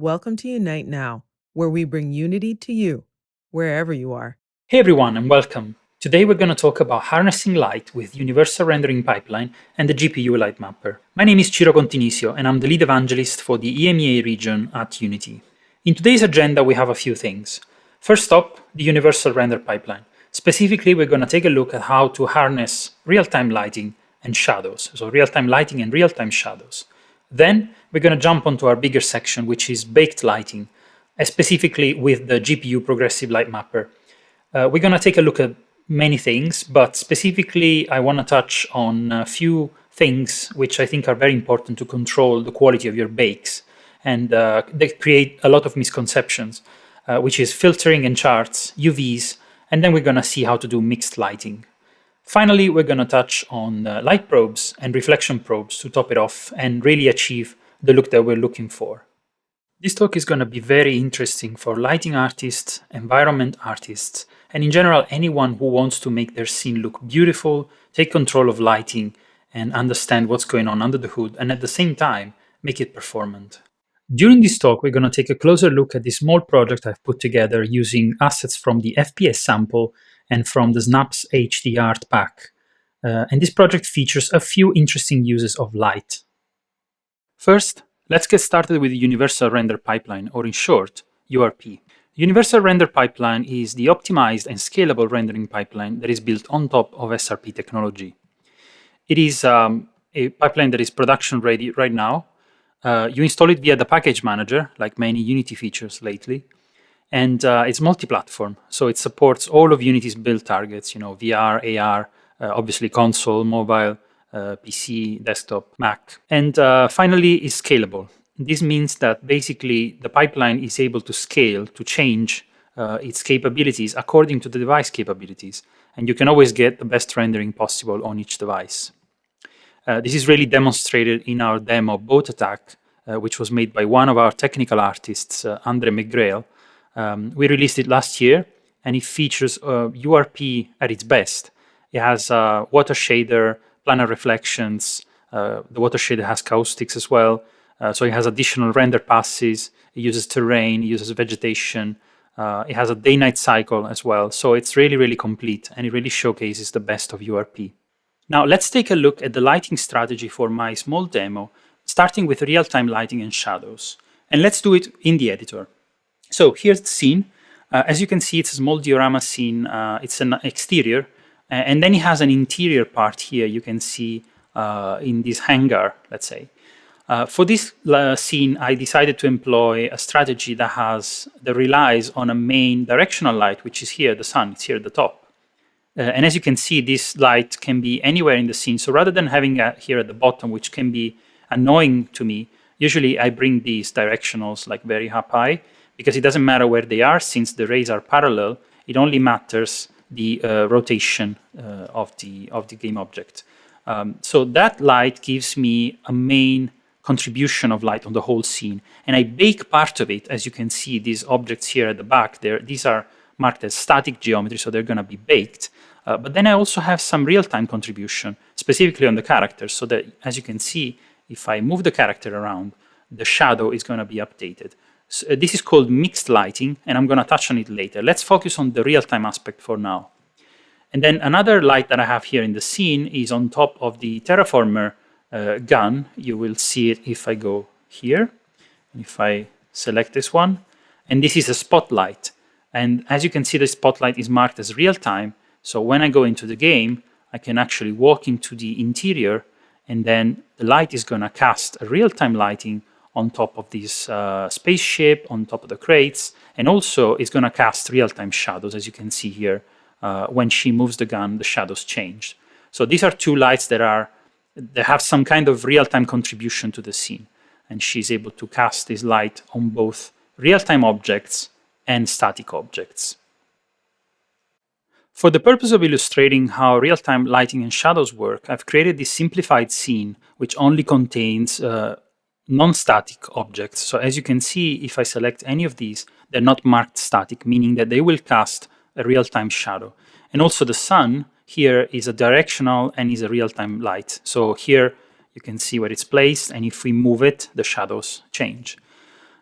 Welcome to Unite Now, where we bring unity to you, wherever you are. Hey everyone and welcome. Today we're going to talk about harnessing light with Universal Rendering Pipeline and the GPU Lightmapper. My name is Ciro Continisio and I'm the lead evangelist for the EMEA region at Unity. In today's agenda we have a few things. First up, the Universal Render Pipeline. Specifically, we're going to take a look at how to harness real-time lighting and shadows, so real-time lighting and real-time shadows. Then we're going to jump onto our bigger section, which is baked lighting, specifically with the GPU Progressive Lightmapper. We're going to take a look at many things, but specifically I want to touch on a few things which I think are very important to control the quality of your bakes, and they create a lot of misconceptions, which is filtering and charts, UVs, and then we're going to see how to do mixed lighting. Finally, we're going to touch on light probes and reflection probes to top it off and really achieve the look that we're looking for. This talk is going to be very interesting for lighting artists, environment artists, and in general anyone who wants to make their scene look beautiful, take control of lighting, and understand what's going on under the hood, and at the same time make it performant. During this talk, we're going to take a closer look at this small project I've put together using assets from the FPS sample and from the Snaps HD art pack. And this project features a few interesting uses of light. First, let's get started with the Universal Render Pipeline, or in short, URP. Universal Render Pipeline is the optimized and scalable rendering pipeline that is built on top of SRP technology. It is a pipeline that is production ready right now. You install it via the package manager, like many Unity features lately, and it's multi-platform, so it supports all of Unity's build targets, VR, AR, obviously console, mobile, PC, desktop, Mac, and finally is scalable. This means that basically the pipeline is able to scale, to change its capabilities according to the device capabilities, and you can always get the best rendering possible on each device. This is really demonstrated in our demo Boat Attack, which was made by one of our technical artists, Andre McGrail. We released it last year, and it features URP at its best. It has water shader, planar reflections. The water shader has caustics as well. So it has additional render passes. It uses terrain, it uses vegetation. It has a day-night cycle as well. So it's really, really complete, and it really showcases the best of URP. Now let's take a look at the lighting strategy for my small demo, starting with real-time lighting and shadows. And let's do it in the editor. So here's the scene. As you can see, it's a small diorama scene. It's an exterior. And then it has an interior part here. You can see in this hangar, let's say. For this scene, I decided to employ a strategy that relies on a main directional light, which is here, the sun. It's here at the top. And as you can see, this light can be anywhere in the scene. So rather than having it here at the bottom, which can be annoying to me, usually I bring these directionals like very up high, because it doesn't matter where they are, since the rays are parallel. It only matters the rotation of the game object. So that light gives me a main contribution of light on the whole scene. And I bake part of it. As you can see, these objects here at the back, these are marked as static geometry, so they're going to be baked. But then I also have some real-time contribution, specifically on the characters, so that, as you can see, if I move the character around, the shadow is going to be updated. So, this is called mixed lighting, and I'm going to touch on it later. Let's focus on the real-time aspect for now. And then another light that I have here in the scene is on top of the terraformer gun. You will see it if I go here, if I select this one. And this is a spotlight. And as you can see, the spotlight is marked as real-time. So when I go into the game, I can actually walk into the interior, and then the light is going to cast a real-time lighting on top of this spaceship, on top of the crates, and also it's going to cast real-time shadows. As you can see here, when she moves the gun, the shadows change. So these are two lights that have some kind of real-time contribution to the scene, and she's able to cast this light on both real-time objects and static objects. For the purpose of illustrating how real-time lighting and shadows work, I've created this simplified scene which only contains non-static objects. So as you can see, if I select any of these, they're not marked static, meaning that they will cast a real-time shadow. And also the sun here is a directional and is a real-time light. So here you can see where it's placed, and if we move it, the shadows change.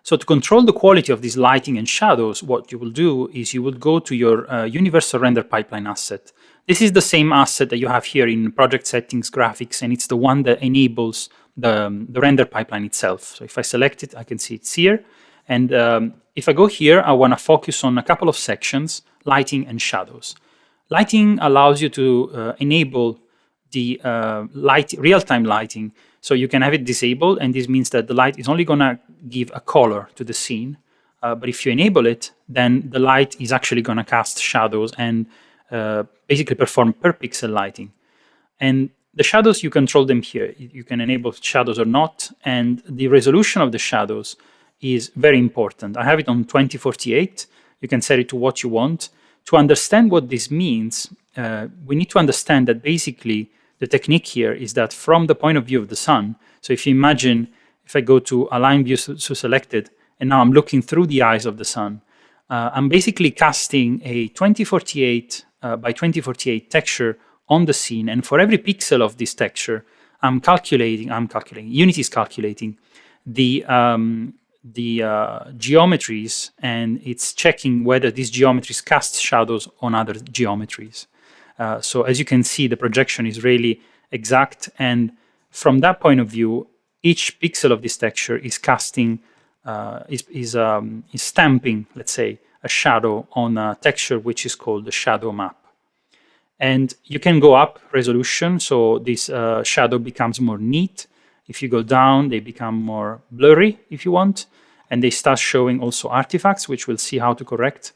So to control the quality of these lighting and shadows, what you will do is you will go to your universal render pipeline asset. This is the same asset that you have here in project settings, graphics, and it's the one that enables the render pipeline itself. So if I select it, I can see it's here. And if I go here, I want to focus on a couple of sections, lighting and shadows. Lighting allows you to enable the real-time lighting. So you can have it disabled, and this means that the light is only going to give a color to the scene. But if you enable it, then the light is actually going to cast shadows and basically perform per pixel lighting. And the shadows, you control them here. You can enable shadows or not, and the resolution of the shadows is very important. I have it on 2048. You can set it to what you want. To understand what this means, we need to understand that basically the technique here is that from the point of view of the sun, so if you imagine, if I go to align view to selected, and now I'm looking through the eyes of the sun, I'm basically casting a 2048 by 2048 texture on the scene, and for every pixel of this texture, Unity is calculating the geometries, and it's checking whether these geometries cast shadows on other geometries. So as you can see, the projection is really exact, and from that point of view, each pixel of this texture is casting, is stamping, let's say, a shadow on a texture which is called the shadow map. And you can go up resolution, so this shadow becomes more neat. If you go down, they become more blurry, if you want, and they start showing also artifacts, which we'll see how to correct.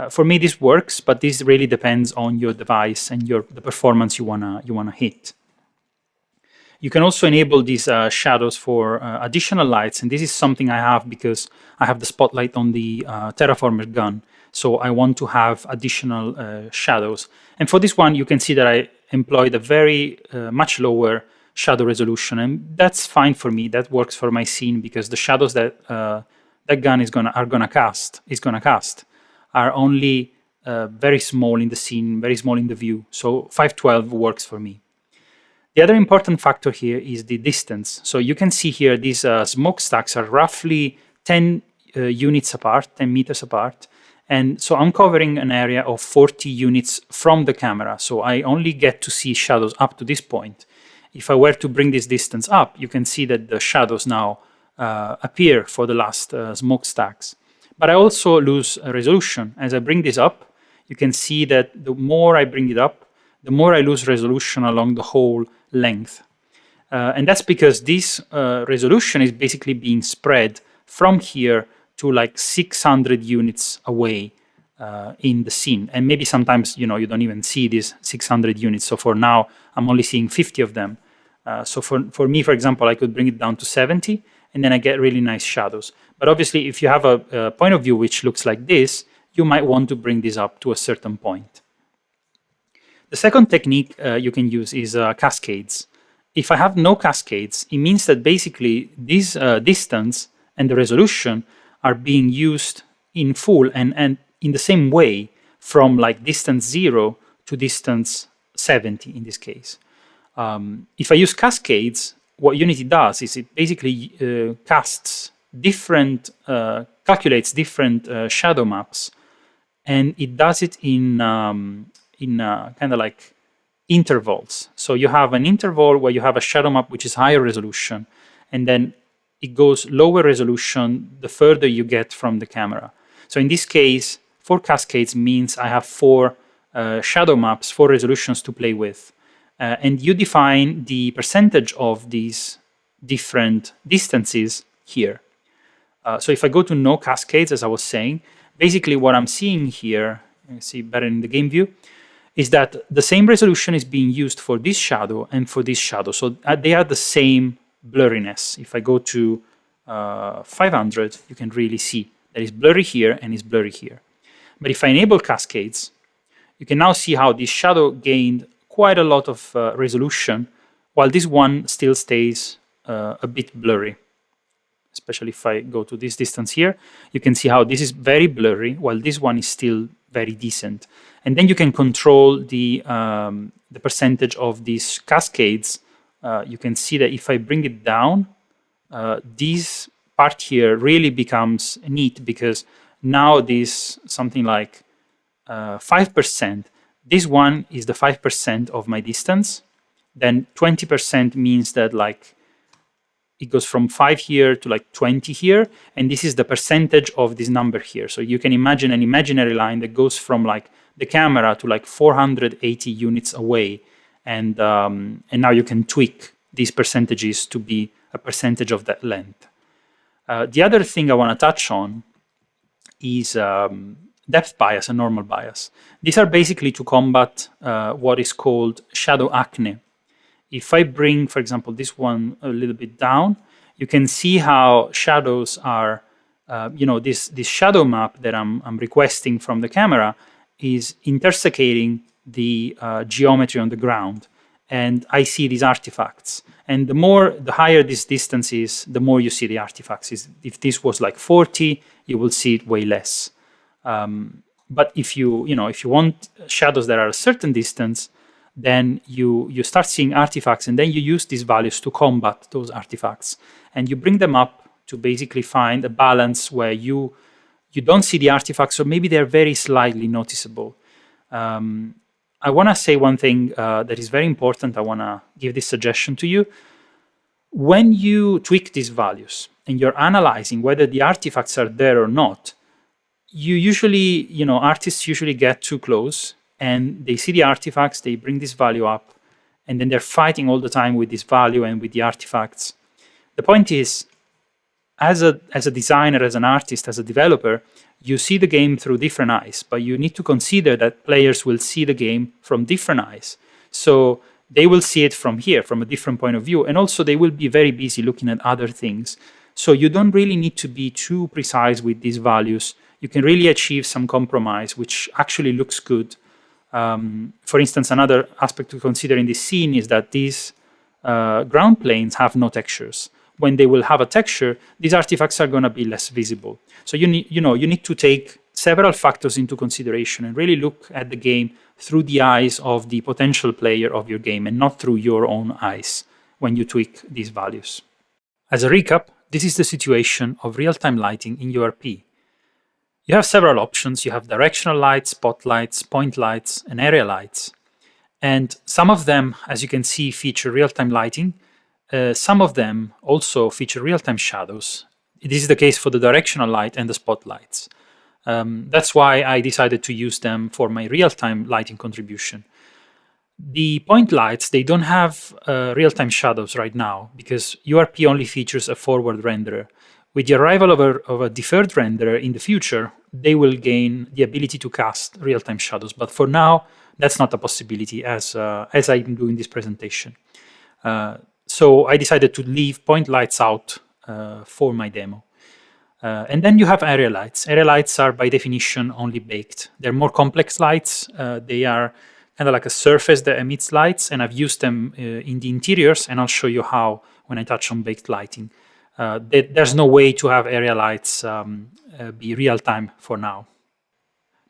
For me, this works, but this really depends on your device and the performance you wanna hit. You can also enable these shadows for additional lights, and this is something I have because I have the spotlight on the Terraformer gun, so I want to have additional shadows. And for this one, you can see that I employed a very much lower shadow resolution, and that's fine for me. That works for my scene because the shadows that that gun is gonna cast are only very small in the scene, very small in the view. So 512 works for me. The other important factor here is the distance. So you can see here these smokestacks are roughly 10 units apart, 10 meters apart. And so I'm covering an area of 40 units from the camera. So I only get to see shadows up to this point. If I were to bring this distance up, you can see that the shadows now appear for the last smokestacks. But I also lose resolution. As I bring this up, you can see that the more I bring it up, the more I lose resolution along the whole length. And that's because this resolution is basically being spread from here to like 600 units away in the scene. And maybe sometimes, you don't even see these 600 units. So for now, I'm only seeing 50 of them. So for me, for example, I could bring it down to 70, and then I get really nice shadows. But obviously, if you have a point of view which looks like this, you might want to bring this up to a certain point. The second technique you can use is cascades. If I have no cascades, it means that basically this distance and the resolution are being used in full and in the same way from like distance 0 to distance 70 in this case. If I use cascades, what Unity does is it basically calculates different shadow maps, and it does it in kind of like intervals. So you have an interval where you have a shadow map which is higher resolution, and then it goes lower resolution the further you get from the camera. So in this case, 4 cascades means I have 4 shadow maps, 4 resolutions to play with. And you define the percentage of these different distances here. So if I go to no cascades, as I was saying, basically what I'm seeing here, you can see better in the game view, is that the same resolution is being used for this shadow and for this shadow. So they are the same blurriness. If I go to 500, you can really see that it's blurry here and it's blurry here. But if I enable cascades, you can now see how this shadow gained quite a lot of resolution, while this one still stays a bit blurry. Especially if I go to this distance here, you can see how this is very blurry, while this one is still very decent. And then you can control the percentage of these cascades. You can see that if I bring it down, these part here really becomes neat, because now this something like 5%, this one is the 5% of my distance. Then 20% means that like it goes from 5 here to like 20 here, and this is the percentage of this number here. So you can imagine an imaginary line that goes from like the camera to like 480 units away, and now you can tweak these percentages to be a percentage of that length. The other thing I want to touch on is depth bias and normal bias. These are basically to combat what is called shadow acne. If I bring, for example, this one a little bit down, you can see how shadows are, this shadow map that I'm requesting from the camera is intersecating the geometry on the ground. And I see these artifacts. And the higher this distance is, the more you see the artifacts. If this was like 40, you will see it way less. But if you want shadows that are a certain distance, then you start seeing artifacts, and then you use these values to combat those artifacts. And you bring them up to basically find a balance where you don't see the artifacts, or maybe they're very slightly noticeable. I want to say one thing that is very important. I want to give this suggestion to you. When you tweak these values and you're analyzing whether the artifacts are there or not, artists usually get too close and they see the artifacts, they bring this value up, and then they're fighting all the time with this value and with the artifacts. The point is, as a designer, as an artist, as a developer, you see the game through different eyes, but you need to consider that players will see the game from different eyes. So they will see it from here, from a different point of view, and also they will be very busy looking at other things. So you don't really need to be too precise with these values. You can really achieve some compromise, which actually looks good. For instance, another aspect to consider in this scene is that these ground planes have no textures. When they will have a texture, these artifacts are going to be less visible. So you need to take several factors into consideration and really look at the game through the eyes of the potential player of your game, and not through your own eyes when you tweak these values. As a recap, this is the situation of real-time lighting in URP. You have several options. You have directional lights, spotlights, point lights, and area lights. And some of them, as you can see, feature real-time lighting. Some of them also feature real-time shadows. This is the case for the directional light and the spotlights. That's why I decided to use them for my real-time lighting contribution. The point lights, they don't have real-time shadows right now, because URP only features a forward renderer. With the arrival of a deferred renderer in the future, they will gain the ability to cast real-time shadows. But for now, that's not a possibility as I'm doing this presentation. So I decided to leave point lights out for my demo. And then you have area lights. Area lights are by definition only baked. They're more complex lights. They are kind of like a surface that emits lights, and I've used them in the interiors, and I'll show you how when I touch on baked lighting. There's no way to have area lights be real-time for now.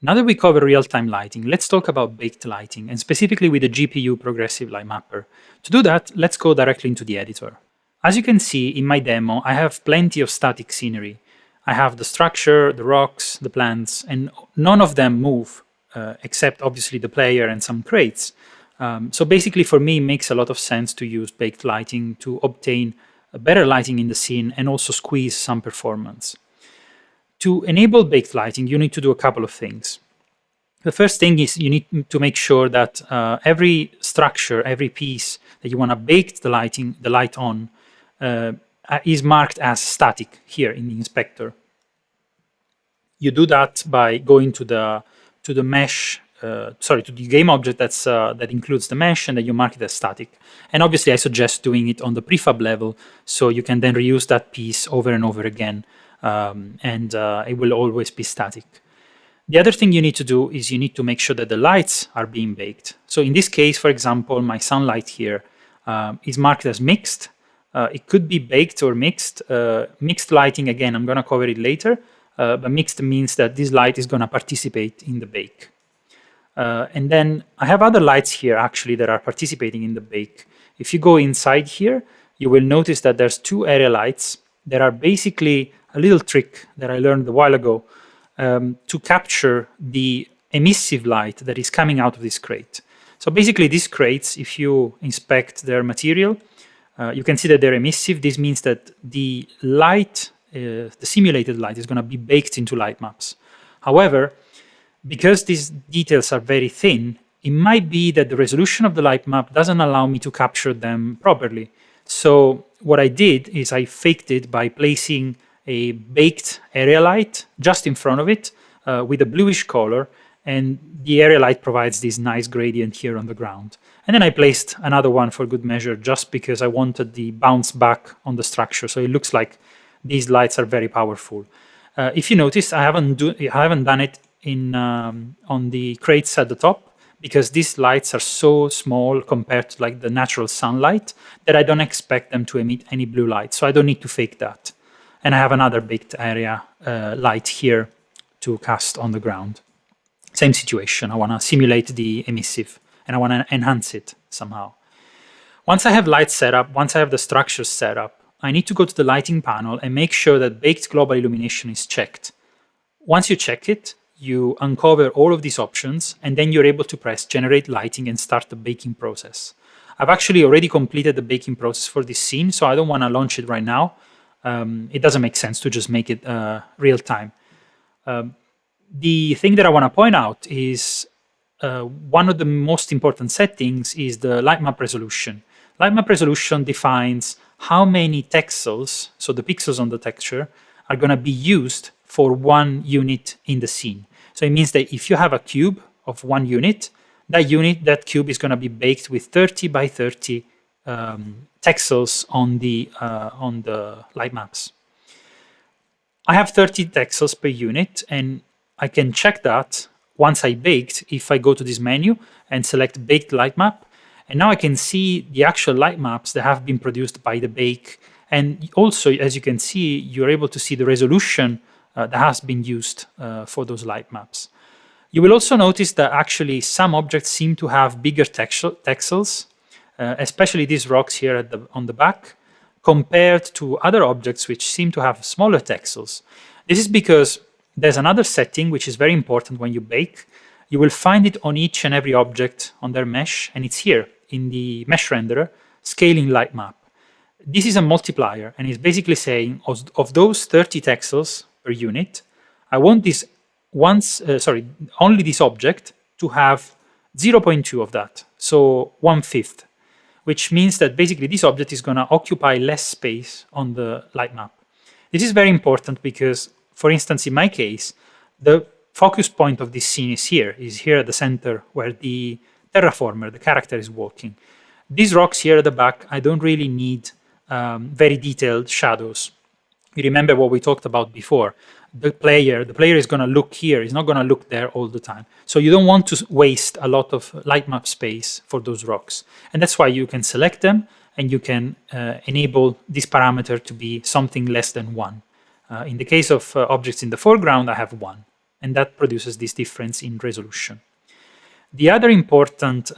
Now that we cover real-time lighting, let's talk about baked lighting, and specifically with the GPU progressive light mapper. To do that, let's go directly into the editor. As you can see in my demo, I have plenty of static scenery. I have the structure, the rocks, the plants, and none of them move, except obviously the player and some crates. So basically for me, it makes a lot of sense to use baked lighting to obtain a better lighting in the scene and also squeeze some performance. To enable baked lighting, you need to do a couple of things. The first thing is you need to make sure that every structure, every piece that you want to bake the light on, is marked as static here in the inspector. You do that by going to the mesh, to the game object that includes the mesh, and then you mark it as static. And obviously I suggest doing it on the prefab level, so you can then reuse that piece over and over again, and it will always be static. The other thing you need to do is you need to make sure that the lights are being baked. So in this case, for example, my sunlight here is marked as mixed. It could be baked or mixed. Mixed lighting, again, I'm going to cover it later, but mixed means that this light is going to participate in the bake. And then I have other lights here actually that are participating in the bake. If you go inside here, you will notice that there's two area lights that are basically a little trick that I learned a while ago to capture the emissive light that is coming out of this crate. So basically these crates, if you inspect their material, you can see that they're emissive. This means that the light, the simulated light, is going to be baked into light maps. However, because these details are very thin, it might be that the resolution of the light map doesn't allow me to capture them properly. So what I did is I faked it by placing a baked area light just in front of it with a bluish color, and the area light provides this nice gradient here on the ground. And then I placed another one for good measure just because I wanted the bounce back on the structure, so it looks like these lights are very powerful. If you notice, I haven't done it on the crates at the top, because these lights are so small compared to like the natural sunlight that I don't expect them to emit any blue light, so I don't need to fake that. And I have another baked area light here to cast on the ground. Same situation, I want to simulate the emissive and I want to enhance it somehow. Once I have lights set up, once I have the structures set up, I need to go to the lighting panel and make sure that baked global illumination is checked. Once you check it, you uncover all of these options, and then you're able to press generate lighting and start the baking process. I've actually already completed the baking process for this scene, so I don't want to launch it right now. It doesn't make sense to just make it real time. The thing that I want to point out is one of the most important settings is the light map resolution. Light map resolution defines how many texels, so the pixels on the texture, are going to be used for one unit in the scene. So it means that if you have a cube of 1 unit, that cube is going to be baked with 30 by 30 texels on the light maps. I have 30 texels per unit, and I can check that once I baked if I go to this menu and select Baked Light Map. And now I can see the actual light maps that have been produced by the bake. And also, as you can see, you're able to see the resolution that has been used for those light maps. You will also notice that actually some objects seem to have bigger texels, especially these rocks here on the back, compared to other objects which seem to have smaller texels. This is because there's another setting which is very important when you bake. You will find it on each and every object on their mesh, and it's here in the mesh renderer, scaling light map. This is a multiplier, and it's basically saying of those 30 texels per unit, I want this only this object to have 0.2 of that, so 1/5, which means that basically this object is going to occupy less space on the light map. This is very important because, for instance, in my case, the focus point of this scene is here at the center where the terraformer, the character, is walking. These rocks here at the back, I don't really need very detailed shadows. You remember what we talked about before. The player is going to look here, he's not going to look there all the time. So you don't want to waste a lot of light map space for those rocks. And that's why you can select them and you can enable this parameter to be something less than 1. In the case of objects in the foreground, I have 1. And that produces this difference in resolution. The other important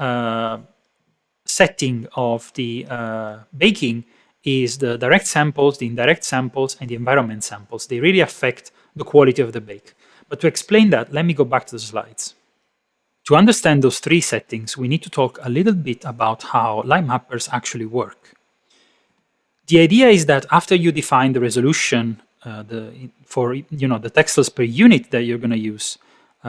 setting of the baking is the direct samples, the indirect samples, and the environment samples. They really affect the quality of the bake. But to explain that, let me go back to the slides. To understand those 3 settings, we need to talk a little bit about how light mappers actually work. The idea is that after you define the resolution for the texels per unit that you're going to use,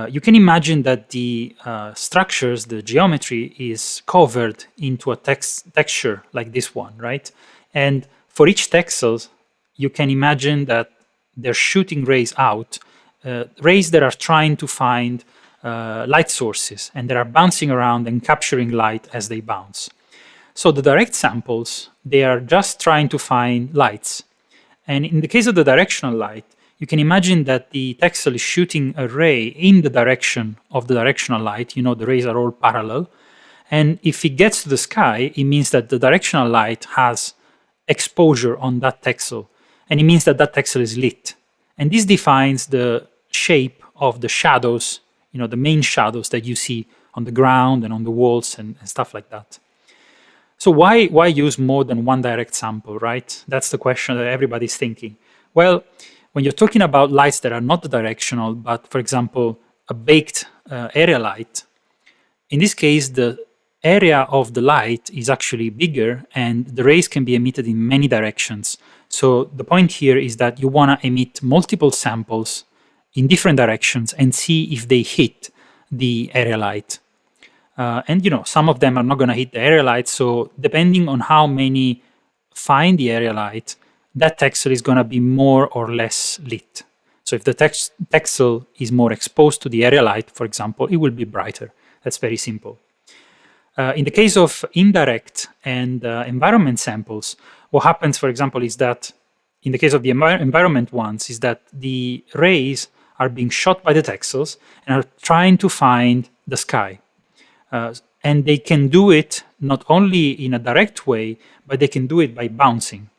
you can imagine that the structures, the geometry, is covered into a texture like this one, right? And for each texel, you can imagine that they're shooting rays out, rays that are trying to find light sources, and that are bouncing around and capturing light as they bounce. So the direct samples, they are just trying to find lights. And in the case of the directional light, you can imagine that the texel is shooting a ray in the direction of the directional light. The rays are all parallel. And if it gets to the sky, it means that the directional light has exposure on that texel. And it means that that texel is lit. And this defines the shape of the shadows, the main shadows that you see on the ground and on the walls and stuff like that. So why use more than one direct sample, right? That's the question that everybody's thinking. Well, when you're talking about lights that are not directional, but for example, a baked area light, in this case, the area of the light is actually bigger and the rays can be emitted in many directions. So the point here is that you want to emit multiple samples in different directions and see if they hit the area light. And some of them are not going to hit the area light, so depending on how many find the area light, that texel is going to be more or less lit. So if the texel is more exposed to the area light, for example, it will be brighter. That's very simple. In the case of indirect and environment samples, what happens, for example, is that in the case of the environment ones, is that the rays are being shot by the texels and are trying to find the sky. And they can do it not only in a direct way, but they can do it by bouncing.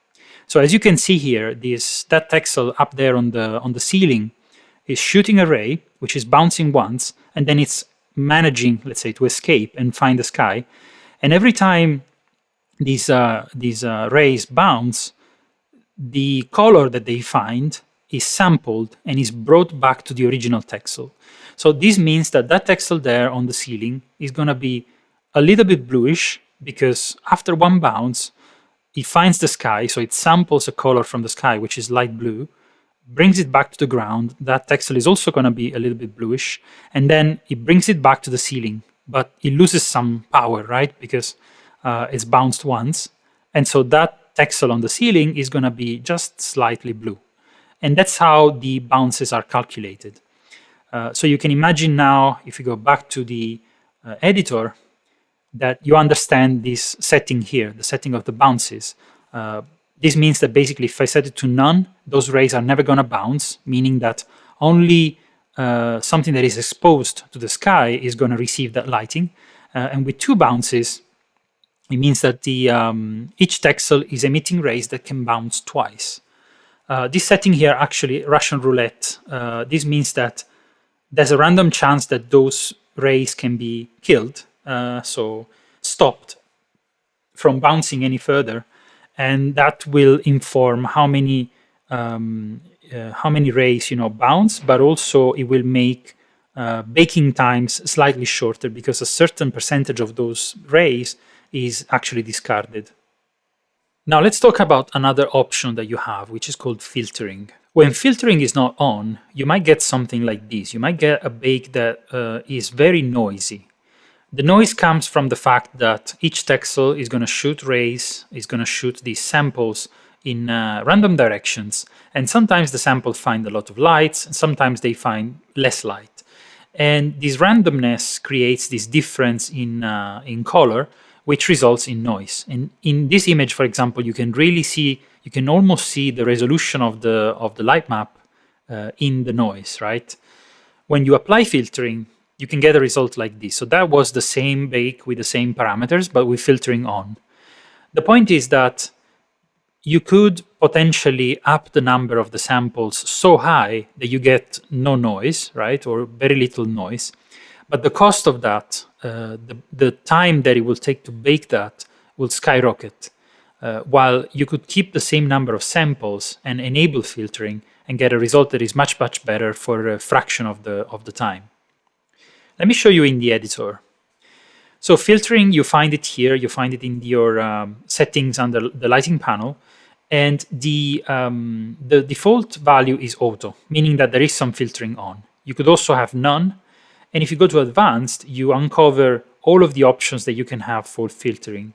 So as you can see here, that texel up there on the ceiling is shooting a ray, which is bouncing once, and then it's managing, let's say, to escape and find the sky. And every time these rays bounce, the color that they find is sampled and is brought back to the original texel. So this means that texel there on the ceiling is going to be a little bit bluish because after one bounce, it finds the sky, so it samples a color from the sky, which is light blue, brings it back to the ground. That texel is also going to be a little bit bluish, and then it brings it back to the ceiling, but it loses some power, right? Because it's bounced once. And so that texel on the ceiling is going to be just slightly blue. And that's how the bounces are calculated. So you can imagine now, if you go back to the editor, that you understand this setting here, the setting of the bounces. This means that basically if I set it to none, those rays are never going to bounce, meaning that only something that is exposed to the sky is going to receive that lighting. And with 2 bounces, it means that each texel is emitting rays that can bounce twice. This setting here, actually, Russian roulette, this means that there's a random chance that those rays can be killed, so stopped from bouncing any further, and that will inform how many rays bounce, but also it will make baking times slightly shorter because a certain percentage of those rays is actually discarded. Now let's talk about another option that you have, which is called filtering. When filtering is not on, you might get something like this. You might get a bake that is very noisy. The noise comes from the fact that each texel is going to shoot rays, is going to shoot these samples in random directions, and sometimes the samples find a lot of lights, and sometimes they find less light. And this randomness creates this difference in color, which results in noise. And in this image, for example, you can almost see the resolution of the light map in the noise, right? When you apply filtering, you can get a result like this. So that was the same bake with the same parameters, but with filtering on. The point is that you could potentially up the number of the samples so high that you get no noise, right? Or very little noise. But the cost of that, the time that it will take to bake that will skyrocket. While you could keep the same number of samples and enable filtering and get a result that is much, much better for a fraction of the time. Let me show you in the editor. So filtering, you find it here. You find it in your settings under the lighting panel. And the default value is auto, meaning that there is some filtering on. You could also have none. And if you go to advanced, you uncover all of the options that you can have for filtering.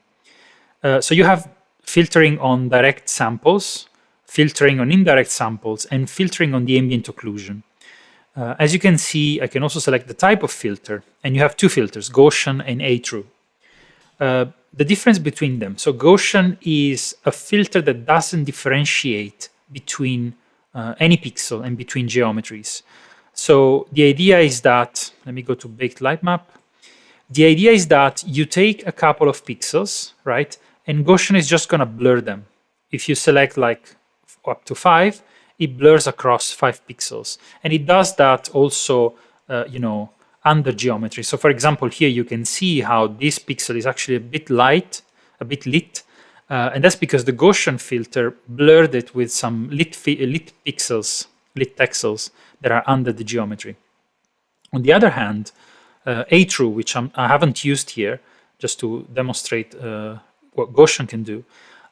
So you have filtering on direct samples, filtering on indirect samples, and filtering on the ambient occlusion. As you can see, I can also select the type of filter, and you have 2 filters, Gaussian and A-true. The difference between them. So Gaussian is a filter that doesn't differentiate between any pixel and between geometries. So the idea is that, let me go to Baked Light Map. The idea is that you take a couple of pixels, right? And Gaussian is just going to blur them. If you select like up to 5, it blurs across 5 pixels. And it does that also, under geometry. So for example, here you can see how this pixel is actually a bit light a bit lit. And that's because the Gaussian filter blurred it with some lit pixels, lit pixels that are under the geometry. On the other hand, A-True, which I haven't used here, just to demonstrate what Gaussian can do,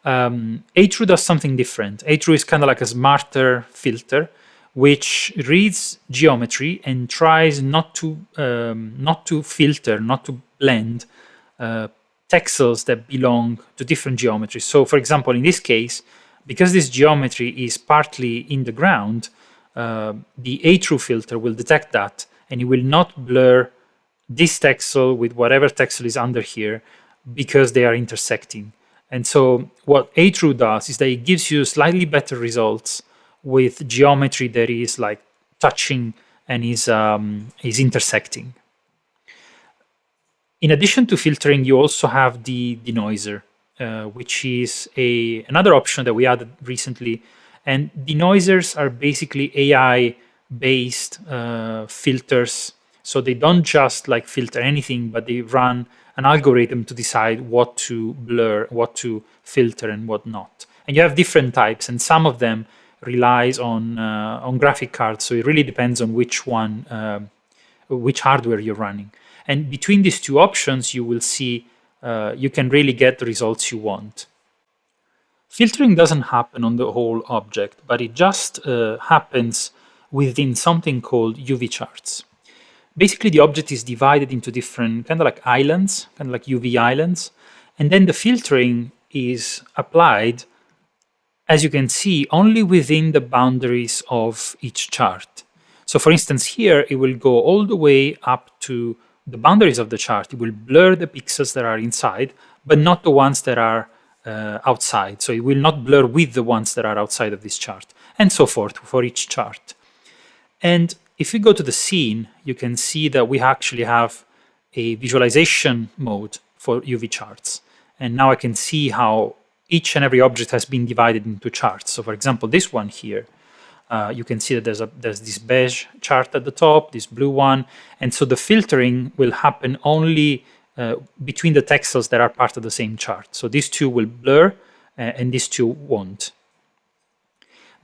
A-True does something different. A-True is kind of like a smarter filter, which reads geometry and tries not to filter, not to blend texels that belong to different geometries. So, for example, in this case, because this geometry is partly in the ground, the A-True filter will detect that, and it will not blur this texel with whatever texel is under here because they are intersecting. And so what A-True does is that it gives you slightly better results with geometry that is like touching and is intersecting. In addition to filtering, you also have the denoiser, which is another option that we added recently. And denoisers are basically AI-based filters. So they don't just like filter anything, but they run an algorithm to decide what to blur, what to filter, and what not. And you have different types, and some of them relies on graphic cards. So it really depends on which one, which hardware you're running. And between these two options, you will see you can really get the results you want. Filtering doesn't happen on the whole object, but it just happens within something called UV charts. Basically, the object is divided into different kind of like islands, kind of like UV islands, and then the filtering is applied, as you can see, only within the boundaries of each chart. So for instance, here, it will go all the way up to the boundaries of the chart. It will blur the pixels that are inside, but not the ones that are outside. So it will not blur with the ones that are outside of this chart, and so forth for each chart. And if we go to the scene, you can see that we actually have a visualization mode for UV charts. And now I can see how each and every object has been divided into charts. So for example, this one here, you can see that there's this beige chart at the top, this blue one. And so the filtering will happen only between the texels that are part of the same chart. So these two will blur and these two won't.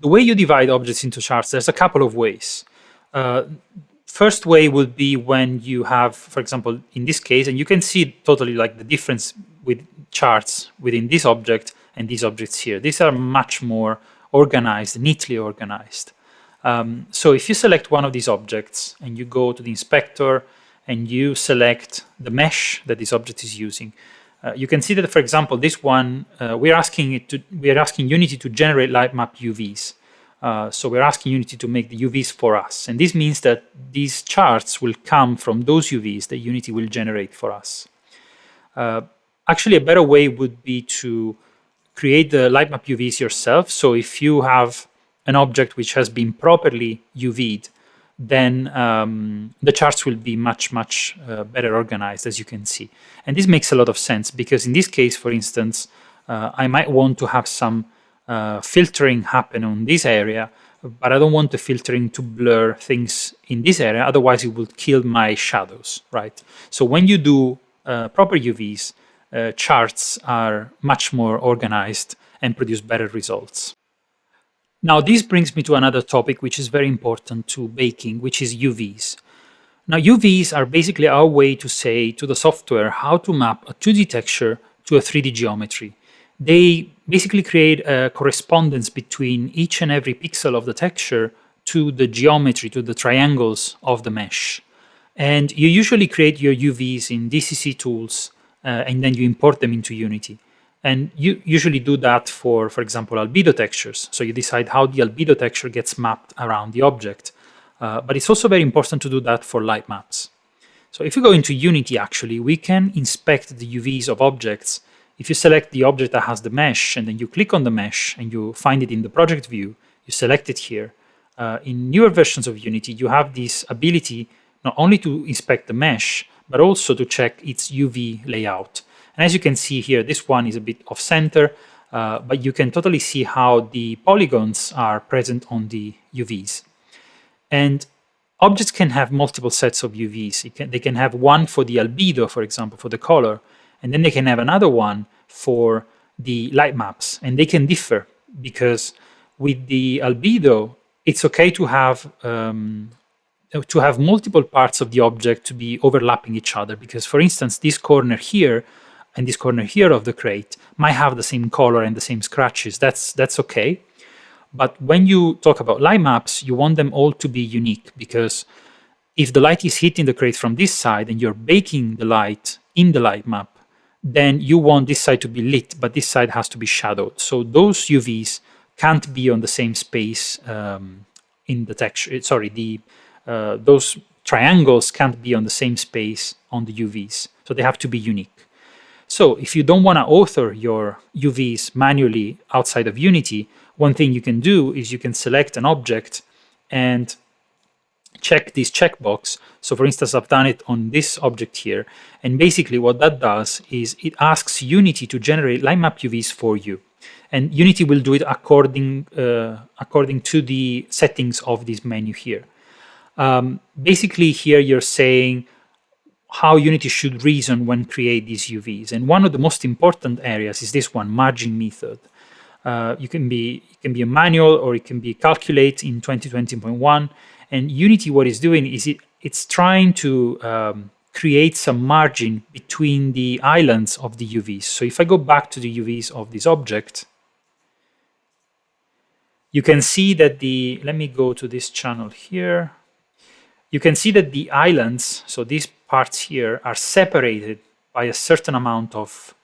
The way you divide objects into charts, there's a couple of ways. First way would be when you have, for example, in this case, and you can see totally like the difference with charts within this object and these objects here. These are much more organized, neatly organized. So if you select one of these objects and you go to the inspector and you select the mesh that this object is using, you can see that, for example, this one, we're asking Unity to generate lightmap UVs. So we're asking Unity to make the UVs for us. And this means that these charts will come from those UVs that Unity will generate for us. Actually, a better way would be to create the lightmap UVs yourself. So if you have an object which has been properly UV'd, then the charts will be much better organized, as you can see. And this makes a lot of sense because in this case, for instance, I might want to have some filtering happen on this area, but I don't want the filtering to blur things in this area, otherwise it will kill my shadows, right? So when you do proper UVs, charts are much more organized and produce better results. Now this brings me to another topic which is very important to baking, which is UVs. Now UVs are basically our way to say to the software how to map a 2D texture to a 3D geometry. They basically create a correspondence between each and every pixel of the texture to the geometry, to the triangles of the mesh. And you usually create your UVs in DCC tools and then you import them into Unity. And you usually do that for example, albedo textures. So you decide how the albedo texture gets mapped around the object. But it's also very important to do that for light maps. So if you go into Unity, actually, we can inspect the UVs of objects. If you select the object that has the mesh and then you click on the mesh and you find it in the project view, you select it here. In newer versions of Unity, you have this ability not only to inspect the mesh, but also to check its UV layout. And as you can see here, this one is a bit off center, but you can totally see how the polygons are present on the UVs. And objects can have multiple sets of UVs. They can have one for the albedo, for example, for the color, and then they can have another one for the light maps, and they can differ because with the albedo, it's okay to have multiple parts of the object to be overlapping each other, because for instance, this corner here and this corner here of the crate might have the same color and the same scratches. That's okay. But when you talk about light maps, you want them all to be unique, because if the light is hitting the crate from this side and you're baking the light in the light map, then you want this side to be lit, but this side has to be shadowed. So those UVs can't be on the same space in the texture. Sorry, those triangles can't be on the same space on the UVs. So they have to be unique. So if you don't want to author your UVs manually outside of Unity, one thing you can do is you can select an object and check this checkbox. So for instance, I've done it on this object here. And basically what that does is it asks Unity to generate light map UVs for you. And Unity will do it according to the settings of this menu here. Basically here you're saying how Unity should reason when create these UVs. And one of the most important areas is this one, margin method. It can be a manual, or it can be calculate in 2020.1. And Unity, what it's doing is it's trying to create some margin between the islands of the UVs. So if I go back to the UVs of this object, you can see that let me go to this channel here. You can see that the islands, so these parts here, are separated by a certain amount of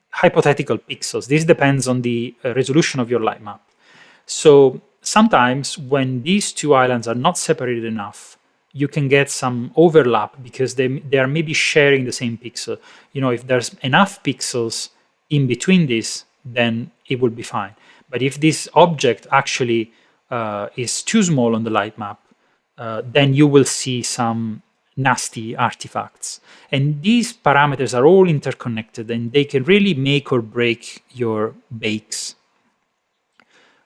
hypothetical pixels. This depends on the resolution of your light map. So sometimes when these two islands are not separated enough, you can get some overlap because they are maybe sharing the same pixel. You know, if there's enough pixels in between this, then it will be fine. But if this object actually is too small on the light map, then you will see some nasty artifacts. And these parameters are all interconnected, and they can really make or break your bakes.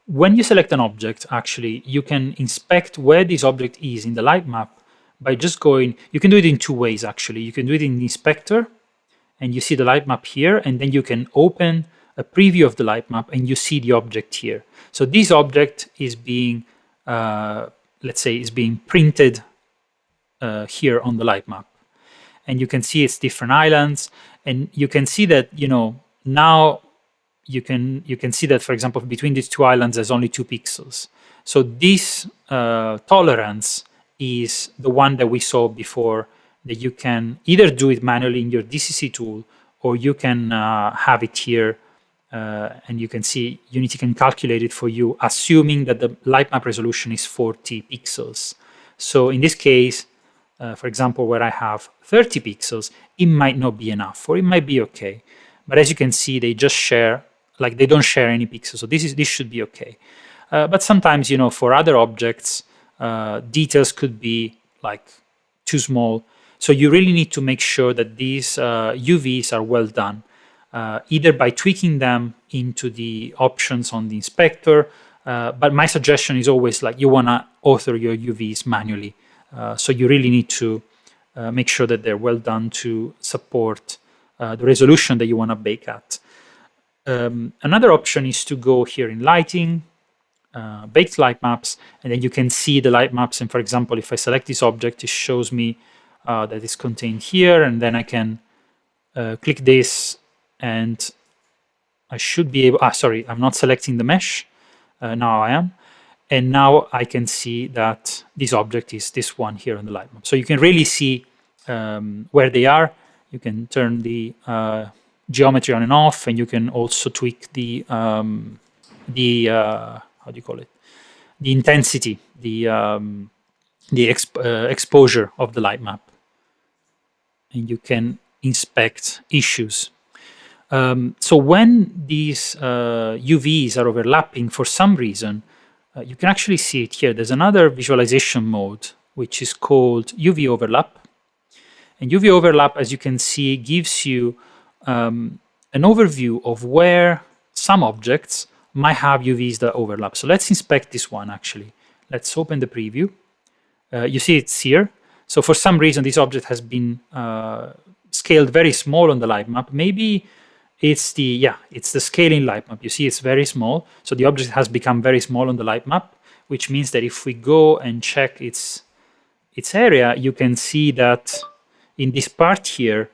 When you select an object, actually, you can inspect where this object is in the light map by just going, you can do it in two ways, actually. You can do it in the inspector, and you see the light map here, and then you can open a preview of the light map, and you see the object here. So this object is being, let's say, is being printed here on the light map. And you can see its different islands, and you can see that, you know, now you can see that, for example, between these two islands, there's only 2 pixels. So this tolerance is the one that we saw before, that you can either do it manually in your DCC tool, or you can have it here, and you can see Unity can calculate it for you, assuming that the light map resolution is 40 pixels. So in this case, for example, where I have 30 pixels, it might not be enough, or it might be okay. But as you can see, they just share, like they don't share any pixels. So this should be okay. But sometimes, you know, for other objects, details could be like too small. So you really need to make sure that these UVs are well done, either by tweaking them into the options on the inspector. But my suggestion is always like you want to author your UVs manually. So you really need to make sure that they're well done to support the resolution that you want to bake at. Another option is to go here in lighting, baked light maps, and then you can see the light maps. And for example, if I select this object, it shows me that it's contained here, and then I can click this, and I should be able, sorry, I'm not selecting the mesh. Now I am. And now I can see that this object is this one here on the light map. So you can really see where they are. You can turn the geometry on and off, and you can also tweak the how do you call it? The intensity, the exposure of the light map. And you can inspect issues. So when these UVs are overlapping for some reason, you can actually see it here. There's another visualization mode, which is called UV overlap. And UV overlap, as you can see, gives you an overview of where some objects might have UVs that overlap. So let's inspect this one, actually. Let's open the preview. You see it's here. So for some reason, this object has been scaled very small on the light map. Maybe it's the scaling light map. You see it's very small. So the object has become very small on the light map, which means that if we go and check its area, you can see that in this part here,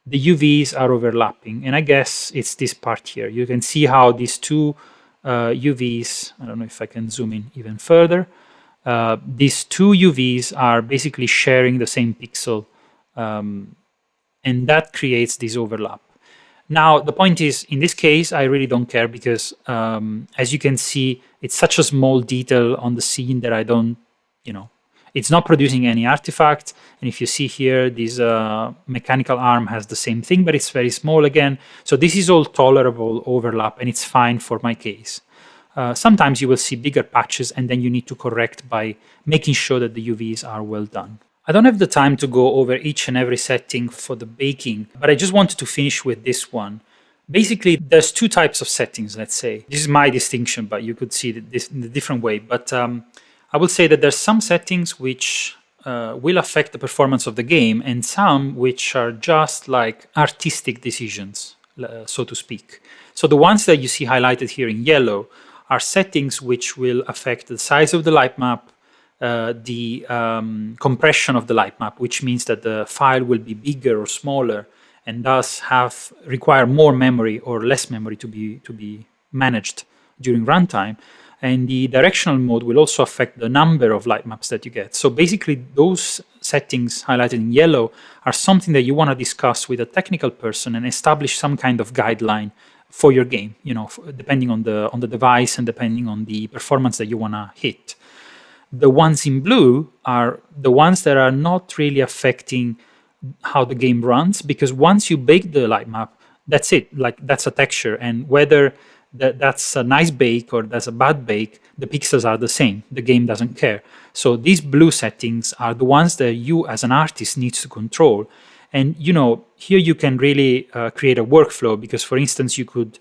the UVs are overlapping. And I guess it's this part here. You can see how these two UVs, I don't know if I can zoom in even further. These two UVs are basically sharing the same pixel, and that creates this overlap. Now, the point is, in this case, I really don't care because, as you can see, it's such a small detail on the scene that I don't, it's not producing any artifact. And if you see here, this mechanical arm has the same thing, but it's very small again. So this is all tolerable overlap, and it's fine for my case. Sometimes you will see bigger patches, and then you need to correct by making sure that the UVs are well done. I don't have the time to go over each and every setting for the baking, but I just wanted to finish with this one. Basically, there's two types of settings, let's say. This is my distinction, but you could see this in a different way. But I will say that there's some settings which will affect the performance of the game, and some which are just like artistic decisions, so to speak. So the ones that you see highlighted here in yellow are settings which will affect the size of the light map, the compression of the light map, which means that the file will be bigger or smaller and thus require more memory or less memory to be managed during runtime. And the directional mode will also affect the number of light maps that you get. So basically, those settings highlighted in yellow are something that you want to discuss with a technical person and establish some kind of guideline for your game, depending on the device and depending on the performance that you want to hit. The ones in blue are the ones that are not really affecting how the game runs, because once you bake the light map, that's it. Like, that's a texture, and whether that's a nice bake or that's a bad bake, the pixels are the same. The game doesn't care. So these blue settings are the ones that you as an artist needs to control. And here you can really create a workflow, because for instance, you could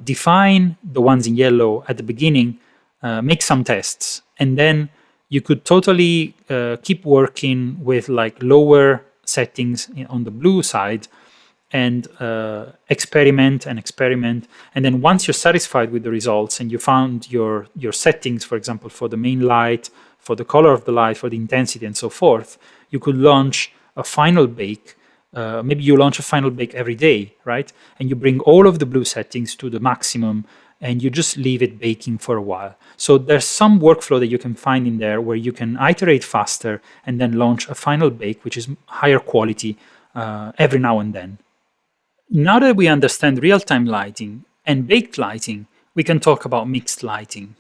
define the ones in yellow at the beginning, make some tests, and then you could totally keep working with like lower settings on the blue side, and experiment. And then once you're satisfied with the results and you found your settings, for example, for the main light, for the color of the light, for the intensity and so forth, you could launch a final bake. Maybe you launch a final bake every day, right? And you bring all of the blue settings to the maximum and you just leave it baking for a while. So there's some workflow that you can find in there where you can iterate faster and then launch a final bake, which is higher quality every now and then. Now that we understand real-time lighting and baked lighting, we can talk about mixed lighting.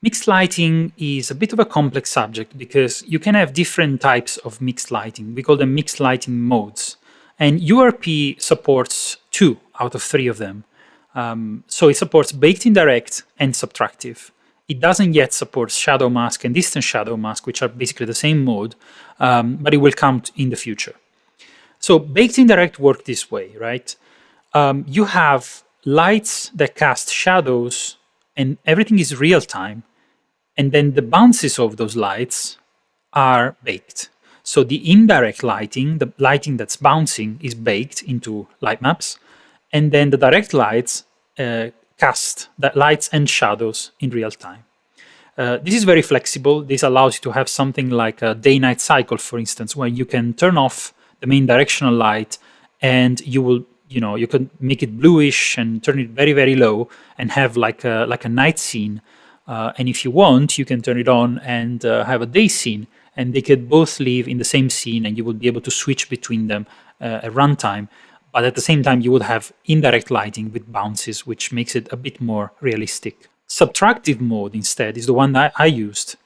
Mixed lighting is a bit of a complex subject because you can have different types of mixed lighting. We call them mixed lighting modes. And URP supports 2 out of 3 of them. So it supports baked indirect and subtractive. It doesn't yet support shadow mask and distant shadow mask, which are basically the same mode, but it will come in the future. So baked indirect work this way, right? You have lights that cast shadows and everything is real time. And then the bounces of those lights are baked. So the indirect lighting, the lighting that's bouncing, is baked into light maps. And then the direct lights cast the lights and shadows in real time. This is very flexible. This allows you to have something like a day-night cycle, for instance, where you can turn off the main directional light and you can make it bluish and turn it very, very low and have like a night scene. And if you want, you can turn it on and have a day scene, and they could both live in the same scene and you would be able to switch between them at runtime. But at the same time, you would have indirect lighting with bounces, which makes it a bit more realistic. Subtractive mode instead is the one that I used.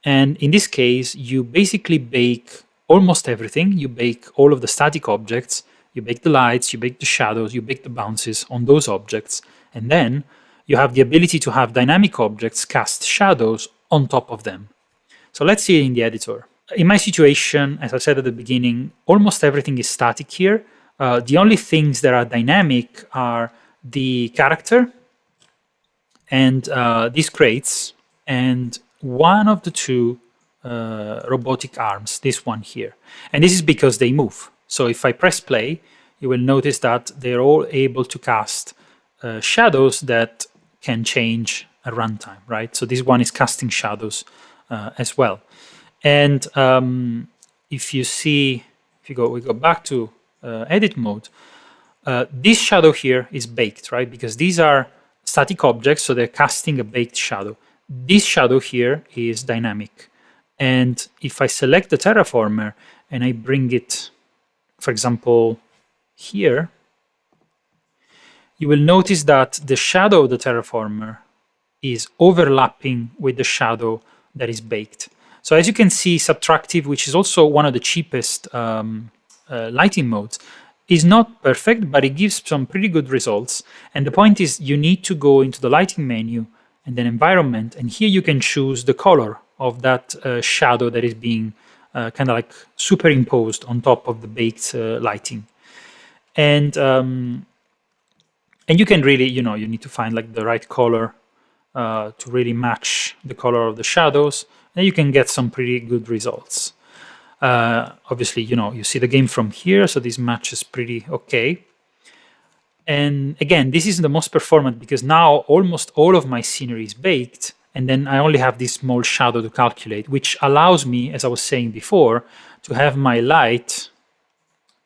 And in this case, you basically bake almost everything. You bake all of the static objects, you bake the lights, you bake the shadows, you bake the bounces on those objects. And then you have the ability to have dynamic objects cast shadows on top of them. So let's see it in the editor. In my situation, as I said at the beginning, almost everything is static here. The only things that are dynamic are the character and these crates and one of the 2 robotic arms, this one here. And this is because they move. So if I press play, you will notice that they're all able to cast shadows that can change at runtime, right? So this one is casting shadows as well. And if you see, we go back to edit mode, this shadow here is baked, right? Because these are static objects, so they're casting a baked shadow. This shadow here is dynamic. And if I select the terraformer and I bring it, for example, here, you will notice that the shadow of the terraformer is overlapping with the shadow that is baked. So as you can see, subtractive, which is also one of the cheapest lighting modes, is not perfect, but it gives some pretty good results. And the point is you need to go into the lighting menu and then environment, and here you can choose the color of that shadow that is being kind of like superimposed on top of the baked lighting. And you can really, you need to find like the right color to really match the color of the shadows, and you can get some pretty good results. Obviously, you see the game from here, so this matches pretty okay. And again, this is the most performant because now almost all of my scenery is baked, and then I only have this small shadow to calculate, which allows me, as I was saying before, to have my light,